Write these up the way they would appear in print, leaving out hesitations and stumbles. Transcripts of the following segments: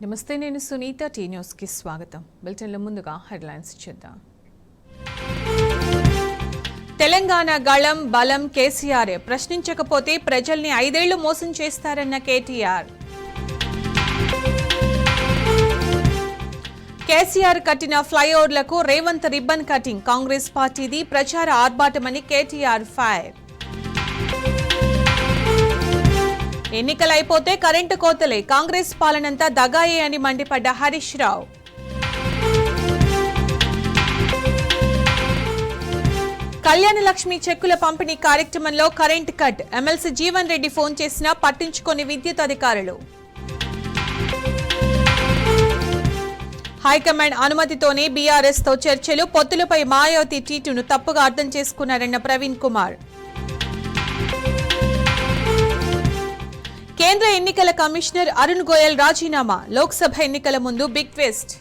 నమస్తే, నేను సునీత. టీ న్యూస్కి స్వాగతం. బులెటిన్లో ముందుగా హెడ్లైన్స్ చూద్దాం. తెలంగాణ గళం బలం కేసీఆర్. ప్రశ్నించకపోతే ప్రజల్ని 5 ఏళ్లు మోసం చేస్తారన్న కేటీఆర్. కేసీఆర్ కట్టిన ఫ్లైఓవర్లకు రేవంత్ రిబ్బన్ కటింగ్. కాంగ్రెస్ పార్టీది ప్రచార ఆర్భాటమని కేటీఆర్ ఫైర్. ఎన్నికలైపోతే కరెంటు కోతలే, కాంగ్రెస్ పాలనంతా దగాయే అని మండిపడ్డ హరీష్ రావు. కళ్యాణ లక్ష్మి చెక్కుల పంపిణీ కార్యక్రమంలో current cut. MLC Jeevan Reddy phone చేసినా పట్టించుకొని విద్యుత్ అధికారులు. హైకమాండ్ అనుమతితోనే బీఆర్ఎస్ తో చర్చలు. పొత్తులపై మాయావతి ట్వీట్ను తప్పుగా అర్థం చేసుకున్నారన్న ప్రవీణ్ కుమార్. కేంద్ర ఎన్నికల కమిషనర్ అరుణ్ గోయల్ రాజీనామా. లోక్సభ ఎన్నికల ముందు బిగ్ ట్విస్ట్.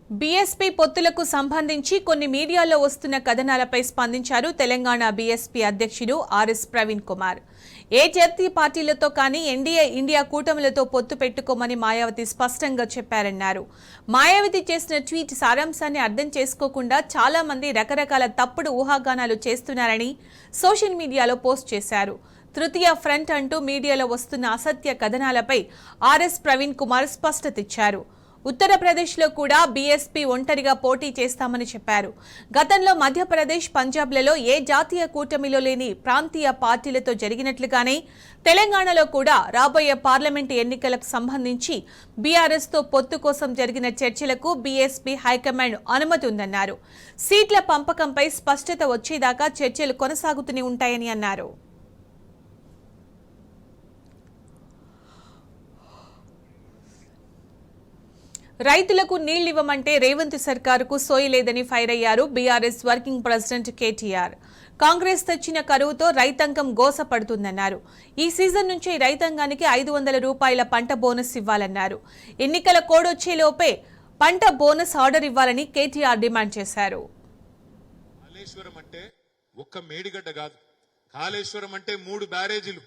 బీఎస్పీ పొత్తులకు సంబంధించి కొన్ని మీడియాలో వస్తున్న కథనాలపై స్పందించారు తెలంగాణ బీఎస్పీ అధ్యక్షుడు ఆర్ఎస్ ప్రవీణ్ కుమార్. ఏ జాతీయ పార్టీలతో కానీ ఎన్డీఏ ఇండియా కూటమిలతో పొత్తు పెట్టుకోమని మాయావతి స్పష్టంగా చెప్పారన్నారు. మాయావతి చేసిన ట్వీట్ సారాంశాన్ని అర్థం చేసుకోకుండా చాలా మంది రకరకాల తప్పుడు ఊహాగానాలు చేస్తున్నారని సోషల్ మీడియాలో పోస్ట్ చేశారు. తృతీయ ఫ్రంట్ అంటూ మీడియాలో వస్తున్న అసత్య కథనాలపై ఆర్ఎస్ ప్రవీణ్ కుమార్ స్పష్టతిచ్చారు. ఉత్తరప్రదేశ్లో కూడా బీఎస్పీ ఒంటరిగా పోటీ చేస్తామని చెప్పారు. గతంలో మధ్యప్రదేశ్, పంజాబ్లలో ఏ జాతీయ కూటమిలో లేని ప్రాంతీయ పార్టీలతో జరిగినట్లుగానే తెలంగాణలో కూడా రాబోయే పార్లమెంటు ఎన్నికలకు సంబంధించి బీఆర్ఎస్తో పొత్తు కోసం జరిగిన చర్చలకు బీఎస్పీ హైకమాండ్ అనుమతి ఉందన్నారు. సీట్ల పంపకంపై స్పష్టత వచ్చేదాకా చర్చలు కొనసాగుతూనే ఉంటాయని అన్నారు. రైతులకు నీళ్లివ్వమంటే రేవంత్ సర్కారుకు సోయలేదని ఫైర్ అయ్యారు BRS working president KTR. Congress తెచ్చిన కరువుతో రైతాంగం గోసపడుతుందన్నారు. ఈ సీజన్ నుంచి రైతాంగానికి 500 రూపాయల పంట బోనస్ ఇవ్వాలన్నారు. ఎన్నికల కోడొచ్చేలోపే పంట బోనస్ ఆర్డర్ ఇవ్వాలని కేటీఆర్ డిమాండ్ చేశారు. కాళేశ్వరం అంటే ఒక్క మేడిగడ్డ కాదు, కాళేశ్వరం అంటే 3 బ్యారేజీలు,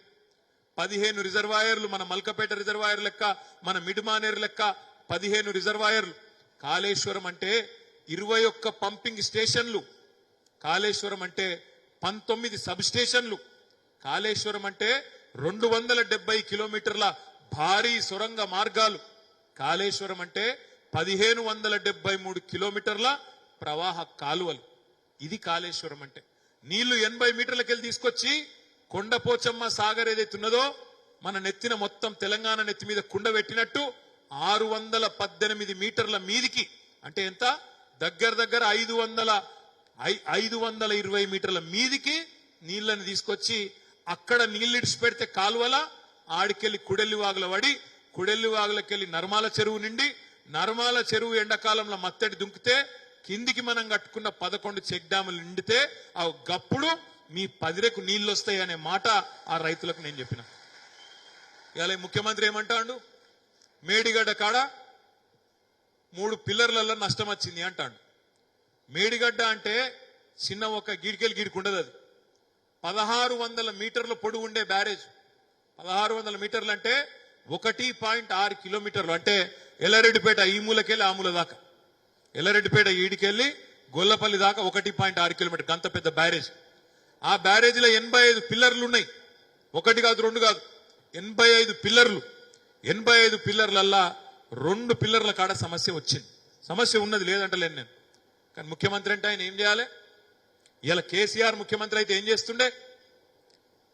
15 రిజర్వాయర్లు, మన మల్కపేట రిజర్వాయర్ లెక్క, మన మిడ్మానేరు లెక్క 15 రిజర్వాయర్లు. కాళేశ్వరం అంటే 21 పంపింగ్ స్టేషన్లు. కాళేశ్వరం అంటే 19 సబ్ స్టేషన్లు. కాళేశ్వరం అంటే 270 కిలోమీటర్ల భారీ సొరంగ మార్గాలు. కాళేశ్వరం అంటే 1573 కిలోమీటర్ల ప్రవాహ కాలువలు. ఇది కాళేశ్వరం అంటే. నీళ్లు 80 మీటర్లకెళ్ళి తీసుకొచ్చి కొండపోచమ్మ సాగర్ ఏదైతున్నదో మన నెత్తిన మొత్తం తెలంగాణ నెత్తి మీద కుండ పెట్టినట్టు 618 మీటర్ల మీదికి, అంటే ఎంత, దగ్గర 520 మీటర్ల మీదికి నీళ్లను తీసుకొచ్చి అక్కడ నీళ్లు ఇడిచి పెడితే కాలువల ఆడికెళ్లి కుడెల్లివాగుల వడి, కుడెల్లివాగులకెళ్లి నర్మాల చెరువు నిండి, నర్మాల చెరువు ఎండాకాలంలో మత్తడి దుంకితే కిందికి మనం కట్టుకున్న 11 చెక్ డ్యాములు నిండితే ఆ గప్పుడు మీ 10 నీళ్లు వస్తాయి అనే మాట ఆ రైతులకు నేను చెప్పిన. ఇవాళ ముఖ్యమంత్రి ఏమంటాడు, మేడిగడ్డ కాడ 3 పిల్లర్లలో నష్టం వచ్చింది అంటాడు. మేడిగడ్డ అంటే చిన్న ఒక గిడికెళ్ళి గిడికుండదు. అది 1600 మీటర్ల పొడవు ఉండే బ్యారేజ్. 1600 మీటర్లు అంటే 1.6 కిలోమీటర్లు. అంటే ఎల్లారెడ్డిపేట ఈ మూలకెళ్ళి ఆ మూల దాకా, ఎల్లారెడ్డిపేట ఈడికెళ్ళి గొల్లపల్లి దాకా 1.6 కిలోమీటర్, అంత పెద్ద బ్యారేజ్. ఆ బ్యారేజీలో 85 పిల్లర్లు ఉన్నాయి. 1 కాదు 2 కాదు, 85 పిల్లర్లు. 85 పిల్లర్లల్లా 2 పిల్లర్ల కాడ సమస్య వచ్చింది. సమస్య ఉన్నది లేదంటలేను నేను, కానీ ముఖ్యమంత్రి అంటే ఆయన ఏం చేయాలి? ఇలా కేసీఆర్ ముఖ్యమంత్రి అయితే ఏం చేస్తుండే?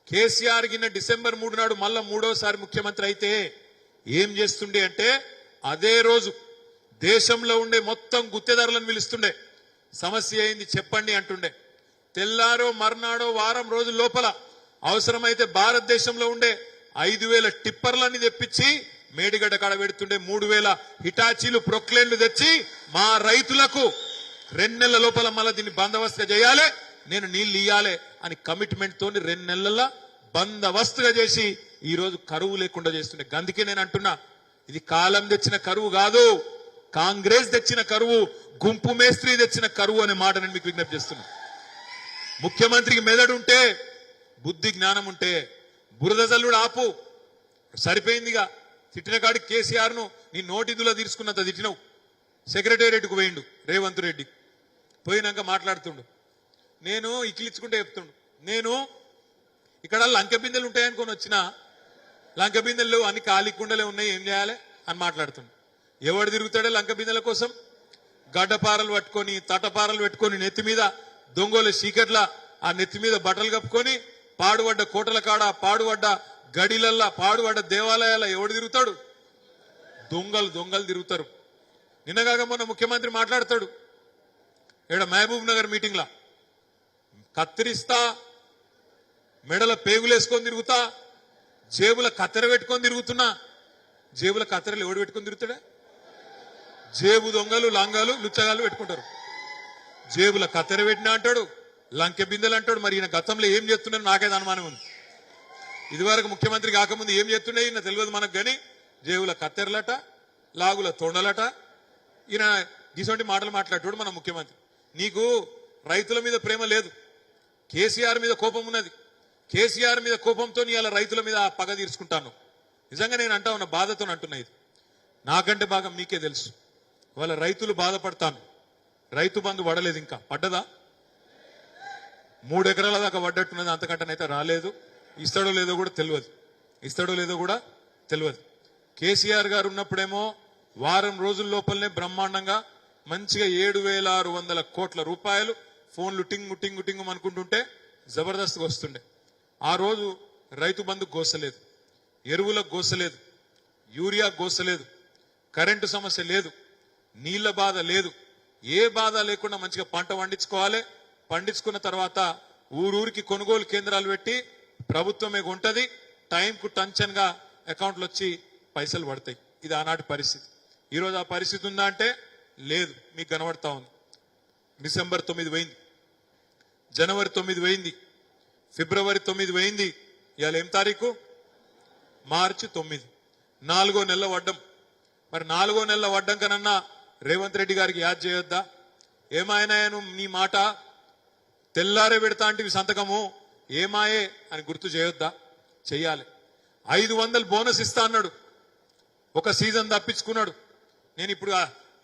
కేసీఆర్ గిన్న డిసెంబర్ 3 నాడు మళ్ళా 3వ ముఖ్యమంత్రి అయితే ఏం చేస్తుండే అంటే, అదే రోజు దేశంలో ఉండే మొత్తం గుత్తేదారులను పిలుస్తుండే. సమస్య ఏంది చెప్పండి అంటుండే. తెల్లారో మర్నాడో వారం రోజుల లోపల అవసరమైతే భారతదేశంలో ఉండే 5000 టిప్పర్లన్నీ తెప్పించి మేడిగడ్డ కాడ పెడుతుండే. 3000 హిటాచీలు, ప్రొక్లేన్లు తెచ్చి మా రైతులకు 2 నెలల లోపల మళ్ళీ దీన్ని బందోబస్తుగా చేయాలి, నేను నీళ్లు ఇయ్యాలి అని కమిట్మెంట్ తోని 2 నెలల బందోబస్తుగా చేసి ఈ రోజు కరువు లేకుండా చేస్తుండే. అందుకే నేను అంటున్నా, ఇది కాలం తెచ్చిన కరువు కాదు, కాంగ్రెస్ తెచ్చిన కరువు, గుంపు మేస్త్రి తెచ్చిన కరువు అనే మాట నేను మీకు విజ్ఞప్తి చేస్తున్నా. ముఖ్యమంత్రికి మెదడు ఉంటే, బుద్ధి జ్ఞానం ఉంటే బురద జల్లుడు ఆపు, సరిపోయిందిగా. తిట్టిన కాడికి కేసీఆర్ను నీ నోటిదులో తీసుకున్నంత తిట్టినవు. సెక్రటేరియట్కు పోయిండు రేవంత్ రెడ్డి, పోయినాక మాట్లాడుతుండు. నేను ఇకిలిచ్చుకుంటే చెప్తుండు, నేను ఇక్కడ లంక బిందెలు ఉంటాయనుకొని వచ్చిన, లంక బిందెలు లేవు, అన్ని ఖాళీ కుండలే ఉన్నాయి, ఏం చేయాలి అని మాట్లాడుతుండు. ఎవడు తిరుగుతాడే లంక బిందెల కోసం? గడ్డపారలు పట్టుకొని తటపారలు పెట్టుకొని నెత్తి మీద దొంగల చీకట్ల ఆ నెత్తి మీద బట్టలు కప్పుకొని పాడుబడ్డ కోటల కాడ, పాడుబడ్డ గడిలల్లా, పాడుబడ్డ దేవాలయాల ఎవడు తిరుగుతాడు? దొంగలు తిరుగుతారు. నిన్నగాక మొన్న ముఖ్యమంత్రి మాట్లాడతాడు ఇక్కడ మహబూబ్ నగర్ మీటింగ్ లా, కత్తిరిస్తా, మెడల పేగులేసుకొని తిరుగుతా, జేబుల కత్తెర పెట్టుకొని తిరుగుతున్నా. జేబుల కత్తెరలు ఎవడు పెట్టుకొని తిరుగుతాడా? జేబు దొంగలు, లంగాలు, లుచ్చగాలు పెట్టుకుంటారు. జేబుల కత్తెర పెట్టినా అంటాడు, లంకె బిందెలు అంటాడు. మరి ఈయన గతంలో ఏం చేస్తున్నాడు నాకేది అనుమానం ఉంది. ఇదివరకు ముఖ్యమంత్రి కాకముందు ఏం చేస్తుండే ఈయన తెలియదు మనకు. కానీ జేబుల కత్తెరలట, లాగుల తొండలట, ఈయన ఇటువంటి మాటలు మాట్లాడాడు మన ముఖ్యమంత్రి. నీకు రైతుల మీద ప్రేమ లేదు, కేసీఆర్ మీద కోపం ఉన్నది. కేసీఆర్ మీద కోపంతో ఇలా రైతుల మీద పగ తీర్చుకుంటాను. నిజంగా నేను అంటా ఉన్న బాధతో అంటున్నా. ఇది నాకంటే బాగా మీకే తెలుసు. వాళ్ళ రైతులు బాధపడతాను. రైతు బంధు పడలేదు, ఇంకా పడ్డదా? 3 ఎకరాల దాకా పడ్డట్టున్నది, అంతకంటనైతే రాలేదు. ఇస్తాడో లేదో కూడా తెలియదు. కేసీఆర్ గారు ఉన్నప్పుడేమో వారం రోజుల లోపలనే బ్రహ్మాండంగా మంచిగా 7,600 కోట్ల రూపాయలు ఫోన్లు టింగు టింగు టింగు అనుకుంటుంటే జబర్దస్త్గా వస్తుండే. ఆ రోజు రైతు బంధు గోసలేదు, ఎరువులకు గోసలేదు, యూరియా గోసలేదు, కరెంటు సమస్య లేదు, నీళ్ల బాధ లేదు. ఏ బాధ లేకుండా మంచిగా పంట పండించుకోవాలి. పండించుకున్న తర్వాత ఊరూరికి కొనుగోలు కేంద్రాలు పెట్టి ప్రభుత్వమే కొంటది. టైంకు టంచన్ గా అకౌంట్లు వచ్చి పైసలు పడతాయి. ఇది ఆనాటి పరిస్థితి. ఈరోజు ఆ పరిస్థితి ఉందా అంటే లేదు, మీకు కనబడతా ఉంది. డిసెంబర్ 9 పోయింది, జనవరి 9 పోయింది, ఫిబ్రవరి 9 పోయింది. ఇవాళ ఏం తారీఖు? మార్చి 9. 4వ నెల వడ్డం. మరి 4వ నెల వడ్డం కనన్నా రేవంత్ రెడ్డి గారికి యాద్ చేయొద్దా? ఏమాయనాయను నీ మాట తెల్లారే పెడతా అంటే సంతకము ఏమాయే అని గుర్తు చేయొద్దా? చెయ్యాలి. 500 బోనస్ ఇస్తా అన్నాడు, ఒక సీజన్ తప్పించుకున్నాడు. నేను ఇప్పుడు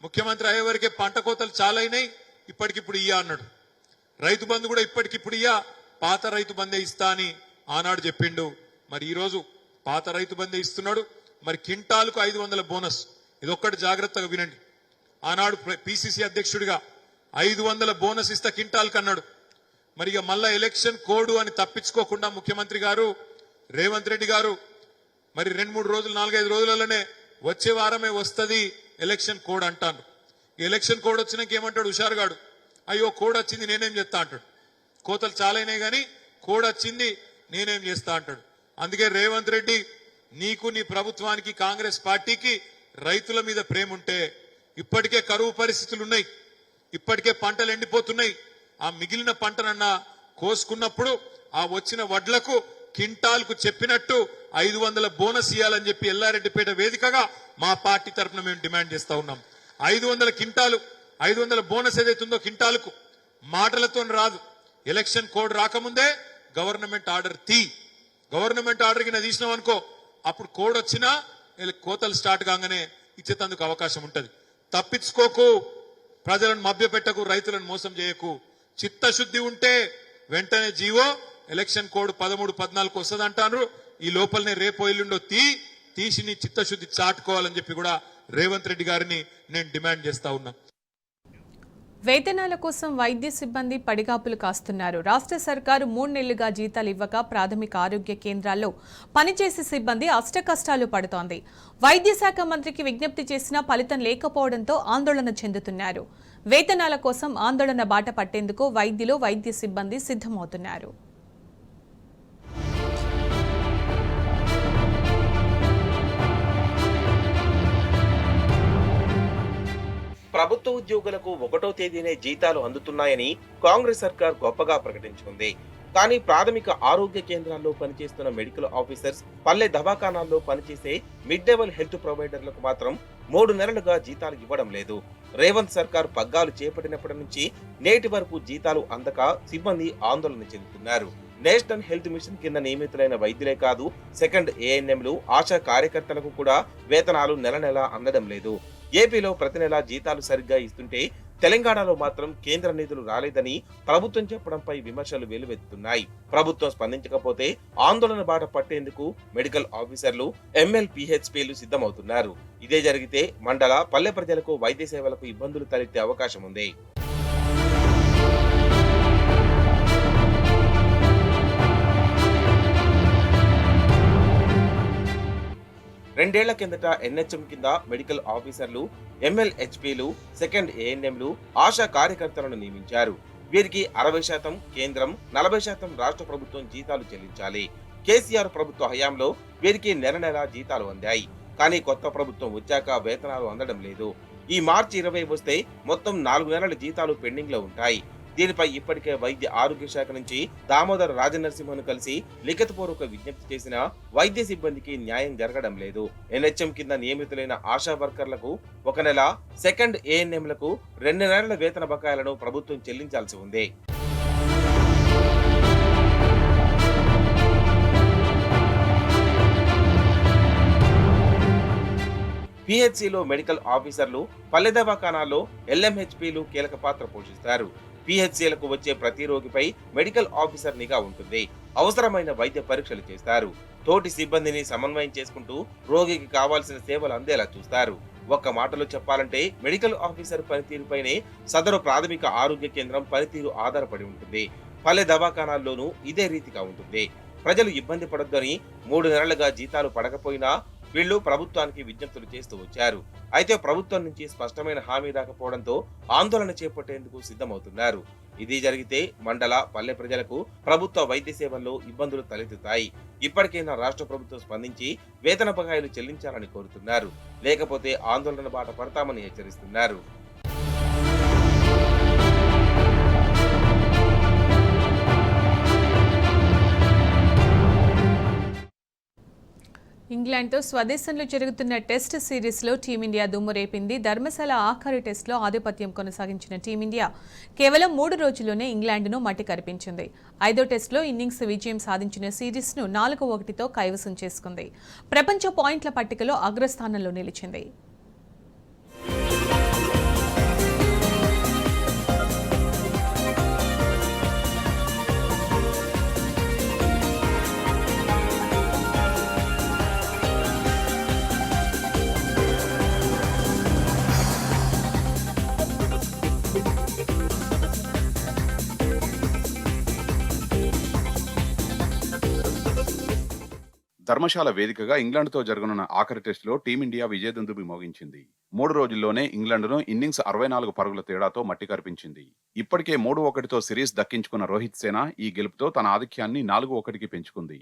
ముఖ్యమంత్రి అయ్యే వరకే పంట కోతలు చాలా అయినాయి, ఇప్పటికిప్పుడు ఇయ్యా అన్నాడు. రైతు బంధు కూడా ఇప్పటికిప్పుడు ఇయ్యా, పాత రైతు బందే ఇస్తా అని ఆనాడు చెప్పిండు. మరి ఈరోజు పాత రైతు బందే ఇస్తున్నాడు. మరి కింటాలకు 500 బోనస్. ఇదొక్కటి జాగ్రత్తగా వినండి. ఆనాడు పిసిసి అధ్యక్షుడిగా 500 బోనస్ ఇస్తా కింటాల్కి అన్నాడు. మరి ఇక మళ్ళా ఎలక్షన్ కోడ్ అని తప్పించుకోకుండా ముఖ్యమంత్రి గారు రేవంత్ రెడ్డి గారు మరి 2-3 రోజులు 4-5 రోజులలోనే వచ్చే వారమే వస్తుంది ఎలక్షన్ కోడ్ అంటాను. ఎలక్షన్ కోడ్ వచ్చినాక ఏమంటాడు హుషారుగాడు? అయ్యో కోడ్ వచ్చింది నేనేం చేస్తా అంటాడు. కోతలు చాలా అయినాయి కానీ కోడ్ వచ్చింది నేనేం చేస్తా అంటాడు. అందుకే రేవంత్ రెడ్డి, నీకు నీ ప్రభుత్వానికి కాంగ్రెస్ పార్టీకి రైతుల మీద ప్రేమ ఉంటే, ఇప్పటికే కరువు పరిస్థితులు ఉన్నాయి, ఇప్పటికే పంటలు ఎండిపోతున్నాయి. ఆ మిగిలిన పంటనన్నా కోసుకున్నప్పుడు ఆ వచ్చిన వడ్లకు కింటాల్కు చెప్పినట్టు 500 బోనస్ ఇవ్వాలని చెప్పి ఎల్లారెడ్డిపేట వేదికగా మా పార్టీ తరఫున మేము డిమాండ్ చేస్తా ఉన్నాం. 500 కింటాలు, 500 బోనస్ ఏదైతుందో కింటాలకు మాటలతో రాదు. ఎలక్షన్ కోడ్ రాకముందే గవర్నమెంట్ ఆర్డర్ గవర్నమెంట్ ఆర్డర్ కింద తీసినాం అనుకో, అప్పుడు కోడ్ వచ్చినా కోతలు స్టార్ట్ కాగానే ఇచ్చేందుకు అవకాశం ఉంటది. తప్పించుకోకు, ప్రజలను మభ్యపెట్టకు, రైతులను మోసం చేయకు. చిత్తశుద్ధి ఉంటే వెంటనే జీవో ఎలక్షన్ కోడ్ 13-14 వస్తుంది అంటారు. ఈ లోపలనే రేపు ఎల్లుండో తీసి నీ చిత్తశుద్ధి చాటుకోవాలని చెప్పి కూడా రేవంత్ రెడ్డి గారిని నేను డిమాండ్ చేస్తా ఉన్నా. వేతనాల కోసం వైద్య సిబ్బంది పడిగాపులు కాస్తున్నారు. రాష్ట్ర సర్కారు 3 నెలలుగా జీతాలు ఇవ్వక ప్రాథమిక ఆరోగ్య కేంద్రాల్లో పనిచేసే సిబ్బంది అష్టకష్టాలు పడుతోంది. వైద్య శాఖ మంత్రికి విజ్ఞప్తి చేసినా ఫలితం లేకపోవడంతో ఆందోళన చెందుతున్నారు. వేతనాల కోసం ఆందోళన బాట పట్టేందుకు వైద్యులు, వైద్య సిబ్బంది సిద్ధమవుతున్నారు. ప్రభుత్వ ఉద్యోగులకు 1వ తేదీనే జీతాలు అందుతున్నాయని కాంగ్రెస్ సర్కార్ గొప్పగా ప్రకటించుకుంది. కానీ ప్రాథమిక ఆరోగ్య కేంద్రాల్లో పనిచేస్తున్న మెడికల్ ఆఫీసర్స్, పల్లె దవాఖానాల్లో పనిచేసే మిడ్ లెవెల్ హెల్త్ ప్రొవైడర్లకు మాత్రం 3 నెలలుగా జీతాలు ఇవ్వడం లేదు. రేవంత్ సర్కార్ పగ్గాలు చేపట్టినప్పటి నుంచి నేటి వరకు జీతాలు అందక సిబ్బంది ఆందోళన చెందుతున్నారు. నేషనల్ హెల్త్ మిషన్ కింద నియమితులైన వైద్యులే కాదు, సెకండ్ ఏఎన్ఎంలు, ఆశా కార్యకర్తలకు కూడా వేతనాలు నెల అందడం లేదు. ఏపీలో ప్రతి నెల జీతాలు సరిగ్గా ఇస్తుంటే తెలంగాణలో మాత్రం కేంద్ర నిధులు రాలేదని ప్రభుత్వం చెప్పడంపై విమర్శలు వెల్లువెత్తుతున్నాయి. ప్రభుత్వం స్పందించకపోతే ఆందోళన బాట పట్టేందుకు మెడికల్ ఆఫీసర్లు, MLPHPలు సిద్ధమవుతున్నారు. ఇదే జరిగితే మండల, పల్లె ప్రజలకు వైద్య సేవలకు ఇబ్బందులు తలెత్తే అవకాశం ఉంది. రెండేళ్ల కిందట NHM కింద మెడికల్ ఆఫీసర్లు, MLHPలు, సెకండ్ ఏఎన్ఎంలు, ఆశా కార్యకర్తలను నియమించారు. వీరికి 60% కేంద్రం, 40% రాష్ట్ర ప్రభుత్వం జీతాలు చెల్లించాలి. కేసీఆర్ ప్రభుత్వ హయాంలో వీరికి నెల జీతాలు అందాయి. కానీ కొత్త ప్రభుత్వం వచ్చాక వేతనాలు అందడం లేదు. ఈ మార్చి 20 వస్తే మొత్తం 4 నెలల జీతాలు పెండింగ్ లో ఉంటాయి. దీనిపై ఇప్పటికే వైద్య ఆరోగ్య శాఖ నుంచి దామోదర్ రాజనరసింహను కలిసి లిఖితపూర్వక విజ్ఞప్తి చేసిన వైద్య సిబ్బందికి న్యాయం జరగడం లేదు. NHM కింద నియమితులైన ఆశా వర్కర్లకు 1 నెల, సెకండ్ ఏఎన్ఎంలకు 2 నెలల వేతన బకాయిలను ప్రభుత్వం చెల్లించాల్సి ఉంది. PHCలో మెడికల్ ఆఫీసర్లు, పల్లె దవాఖానాల్లో LMHPలు కీలక పాత్ర పోషిస్తారు. PHCలకు వచ్చే ప్రతి రోగిపై మెడికల్ ఆఫీసర్ నిఘా ఉంటుంది. అవసరమైన వైద్య పరీక్షలు చేస్తారు. తోటి సిబ్బందిని సమన్వయం చేసుకుంటూ రోగికి కావాల్సిన సేవలు అందేలా చూస్తారు. ఒక్క మాటలో చెప్పాలంటే మెడికల్ ఆఫీసర్ పనితీరుపైనే సదరు ప్రాథమిక ఆరోగ్య కేంద్రం పనితీరు ఆధారపడి ఉంటుంది. పల్లె దవాఖానాల్లోనూ ఇదే రీతిగా ఉంటుంది. ప్రజలు ఇబ్బంది పడొద్దని 3 నెలలుగా జీతాలు పడకపోయినా వీళ్లు ప్రభుత్వానికి విజ్ఞప్తులు చేస్తూ వచ్చారు. అయితే ప్రభుత్వం నుంచి స్పష్టమైన హామీ రాకపోవడంతో ఆందోళన చేపట్టేందుకు సిద్ధమవుతున్నారు. ఇది జరిగితే మండల, పల్లె ప్రజలకు ప్రభుత్వ వైద్య సేవల్లో ఇబ్బందులు తలెత్తుతాయి. ఇప్పటికైనా రాష్ట్ర ప్రభుత్వం స్పందించి వేతన బకాయిలు చెల్లించాలని కోరుతున్నారు. లేకపోతే ఆందోళన బాట పడతామని హెచ్చరిస్తున్నారు. ఇంగ్లాండ్తో స్వదేశంలో జరుగుతున్న టెస్ట్ సిరీస్లో టీమిండియా దుమ్ము రేపింది. ధర్మశాల ఆఖరి టెస్టులో ఆధిపత్యం కొనసాగించిన టీమిండియా కేవలం 3 రోజుల్లోనే ఇంగ్లాండ్ను మట్టి కరిపించింది. 5వ టెస్టులో ఇన్నింగ్స్ విజయం సాధించిన సిరీస్ను 4-1తో కైవసం చేసుకుంది. ప్రపంచ పాయింట్ల పట్టికలో అగ్రస్థానంలో నిలిచింది. ధర్మశాల వేదికగా ఇంగ్లాండ్తో జరగనున్న ఆఖరి టెస్టులో టీమిండియా విజయదుందుబి మోగించింది. 3 రోజుల్లోనే ఇంగ్లాండ్ను ఇన్నింగ్స్ 64 పరుగుల తేడాతో మట్టి కరిపించింది. ఇప్పటికే 3-1తో సిరీస్ దక్కించుకున్న రోహిత్ సేన ఈ గెలుపుతో తన ఆధిక్యాన్ని 4-1కి పెంచుకుంది.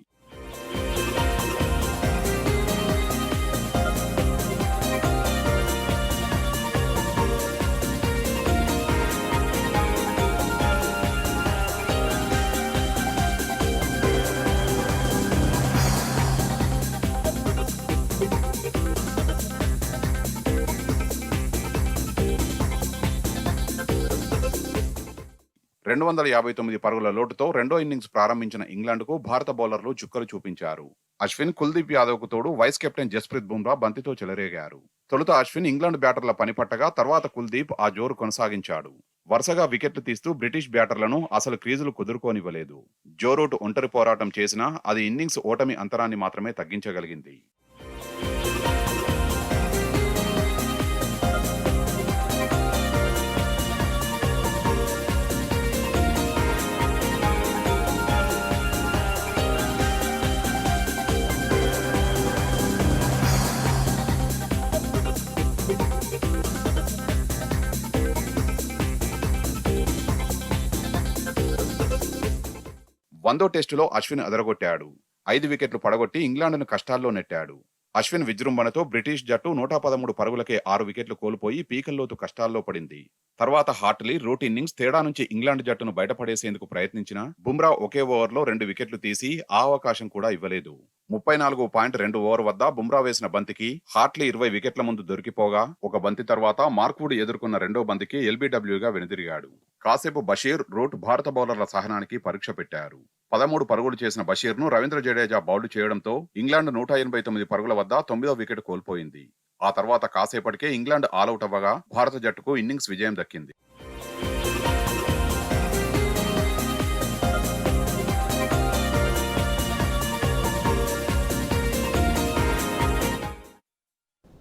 (259 పరుగుల లోటుతో రెండో ఇన్నింగ్స్ ప్రారంభించిన ఇంగ్లాండ్కు భారత బౌలర్లు చుక్కలు చూపించారు. అశ్విన్, కుల్దీప్ యాదవ్కు తోడు వైస్ కెప్టెన్ జస్ప్రీత్ బుమ్రా బంతితో చెలరేగారు. తొలుత అశ్విన్ ఇంగ్లాండ్ బ్యాటర్ల పనిపట్టగా తర్వాత కుల్దీప్ ఆ జోరు కొనసాగించాడు. వరుసగా వికెట్లు తీస్తూ బ్రిటిష్ బ్యాటర్లను అసలు క్రీజులు కుదురుకోనివ్వలేదు. జో రూట్ ఒంటరి పోరాటం చేసినా అది ఇన్నింగ్స్ ఓటమి అంతరాన్ని మాత్రమే తగ్గించగలిగింది. వందో టెస్టులో అశ్విన్ అదరగొట్టాడు. 5 వికెట్లు పడగొట్టి ఇంగ్లాండ్ను కష్టాల్లో నెట్టాడు. అశ్విన్ విజృంభణతో బ్రిటిష్ జట్టు 113 పరుగులకే 6 వికెట్లు కోల్పోయి పీకల్లోతు కష్టాల్లో పడింది. తర్వాత హార్ట్లీ రూట్ ఇన్నింగ్స్ తేడా నుంచి ఇంగ్లాండ్ జట్టును బయటపడేసేందుకు ప్రయత్నించిన బుమ్రా ఒకే ఓవర్లో 2 వికెట్లు తీసి ఆ అవకాశం కూడా ఇవ్వలేదు. 34.2 ఓవర్ వద్ద బుమ్రా వేసిన బంతికి హార్ట్లీ 20 వికెట్ల ముందు దొరికిపోగా, ఒక బంతి తర్వాత మార్క్వుడ్ ఎదుర్కొన్న రెండో బంతికి LBWగా వెనుదిరిగాడు. కాసేపు బషీర్, రూట్ భారత బౌలర్ల సహనానికి పరీక్ష పెట్టారు. 13 పరుగులు చేసిన బషీర్ను రవీంద్ర జడేజా బౌల్డ్ చేయడంతో ఇంగ్లాండ్ 189 పరుగుల వద్ద 9వ వికెట్ కోల్పోయింది. ఆ తర్వాత కాసేపటికే ఇంగ్లాండ్ ఆలౌట్ అవ్వగా భారత జట్టుకు ఇన్నింగ్స్ విజయం దక్కింది.